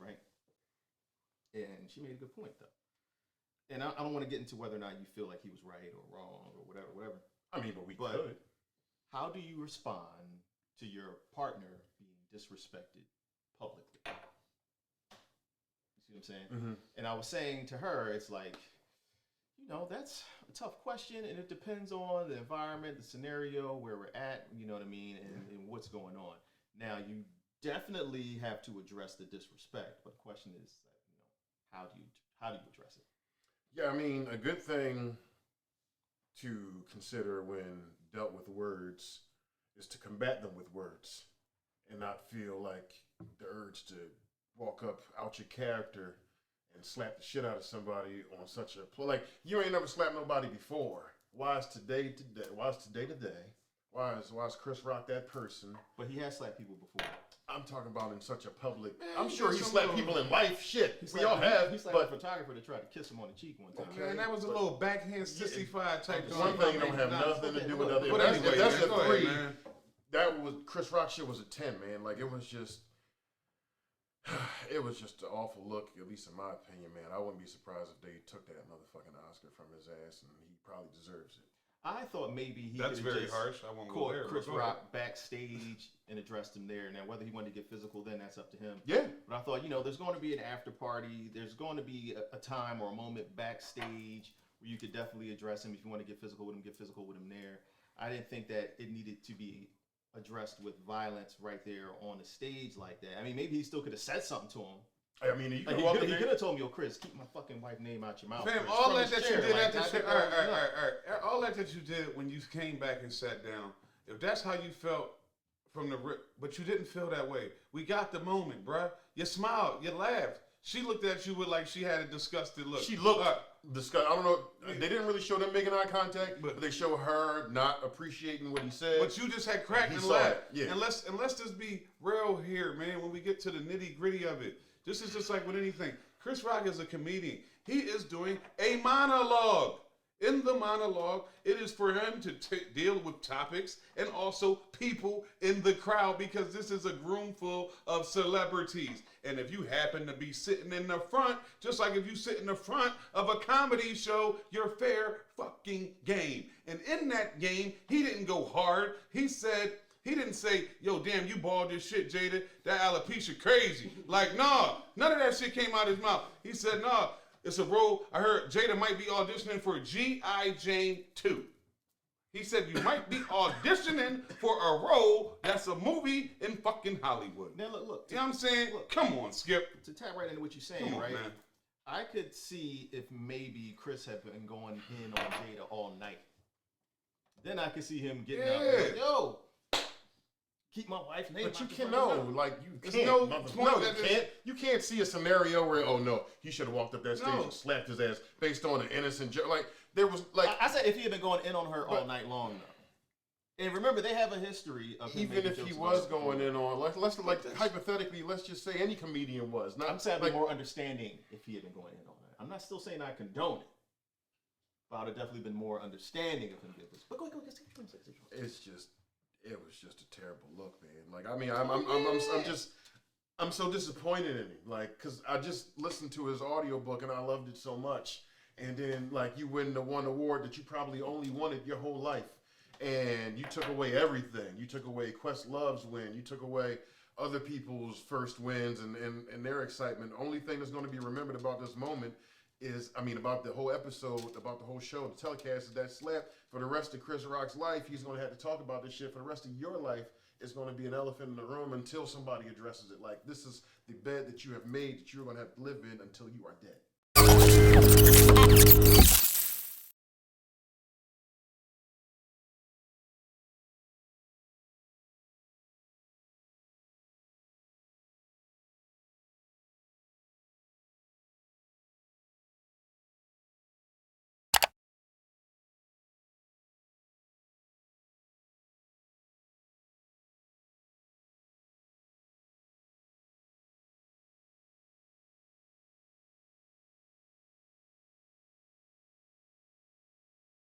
right? And she made a good point, though. And I don't want to get into whether or not you feel like he was right or wrong or whatever. I mean, but we could. How do you respond to your partner being disrespected publicly? You see what I'm saying? Mm-hmm. And I was saying to her, it's like, that's a tough question, and it depends on the environment, the scenario, where we're at, you know what I mean, and what's going on. Now, you definitely have to address the disrespect, but the question is, how do you address it? Yeah, I mean, a good thing to consider when dealt with words is to combat them with words and not feel like the urge to walk up out your character and slap the shit out of somebody on such a like you ain't never slapped nobody before. Why is today? Why is today today? Why is Chris Rock that person? But he has slapped people before. I'm talking about in such a public. Man, I'm sure he slapped people in life. Shit, We all have. He slapped a photographer that tried to kiss him on the cheek one time. Okay, man, that was a little backhand sissy-fied type. One thing don't have nothing to do with other. But anyway, If that's a go 3. ahead, man. That was Chris Rock shit was a 10, man. Like it was just an awful look, at least in my opinion, man. I wouldn't be surprised if they took that motherfucking Oscar from his ass, and he probably deserves it. I thought maybe he That's very just harsh. I won't go caught there. Chris Go ahead. Rock backstage and addressed him there. Now, whether he wanted to get physical, then that's up to him. Yeah. But I thought, there's going to be an after party. There's going to be a time or a moment backstage where you could definitely address him. If you want to get physical with him, get physical with him there. I didn't think that it needed to be addressed with violence right there on the stage like that. I mean, maybe he still could have said something to him. I mean, you Like could he could have told me, Chris, keep my fucking wife name out your mouth. Fam, Chris, all from that his you chair. did Like, at the I shit, think all that was right. All that you did when you came back and sat down, if that's how you felt from the rip, but you didn't feel that way. We got the moment, bruh. You smiled, you laughed. She looked at you with like she had a disgusted look. She looked disgusted. I don't know. They didn't really show them making eye contact, but they show her not appreciating what he said. But you just had cracked and saw laughed. it, yeah. And let's just be real here, man. When we get to the nitty gritty of it, this is just like with anything. Chris Rock is a comedian. He is doing a monologue. In the monologue, it is for him to deal with topics and also people in the crowd because this is a room full of celebrities. And if you happen to be sitting in the front, just like if you sit in the front of a comedy show, you're fair fucking game. And in that game, he didn't go hard. He didn't say, yo, damn, you bald as shit, Jada. That alopecia crazy. Like, nah, none of that shit came out of his mouth. He said, nah. It's a role. I heard Jada might be auditioning for G.I. Jane 2. He said you might be auditioning for a role that's a movie in fucking Hollywood. Now look. You know what I'm saying? Come on, Skip. To tap right into what you're saying, Come on, right? man. I could see if maybe Chris had been going in on Jada all night. Then I could see him getting up and like, yo, keep my wife's name. But you out can your fucking know, mouth. like you There's can't. no No, point you that can't. You can't see a scenario where he should have walked up that stage No. and slapped his ass based on an innocent joke. Like there was like I said if he had been going in on her all night long, though. And remember, they have a history of him even making if he jokes was about going her. in on let's hypothetically, let's just say any comedian was. Not I'm saying I'd like be more understanding if he had been going in on her. I'm not still saying I condone it, but I'd have definitely been more understanding of him getting this. But go ahead, say what you want to say. it was just a terrible look, man. Like I mean, I'm so disappointed in him. Like, cause I just listened to his audiobook and I loved it so much. And then like you win the one award that you probably only wanted your whole life. And you took away everything. You took away Questlove's win. You took away other people's first wins and their excitement. The only thing that's going to be remembered about this moment is, about the whole episode, about the whole show, the telecast is that slap. For the rest of Chris Rock's life, he's going to have to talk about this shit. For the rest of your life, it's going to be an elephant in the room until somebody addresses it. Like, this is the bed that you have made that you're going to have to live in until you are dead.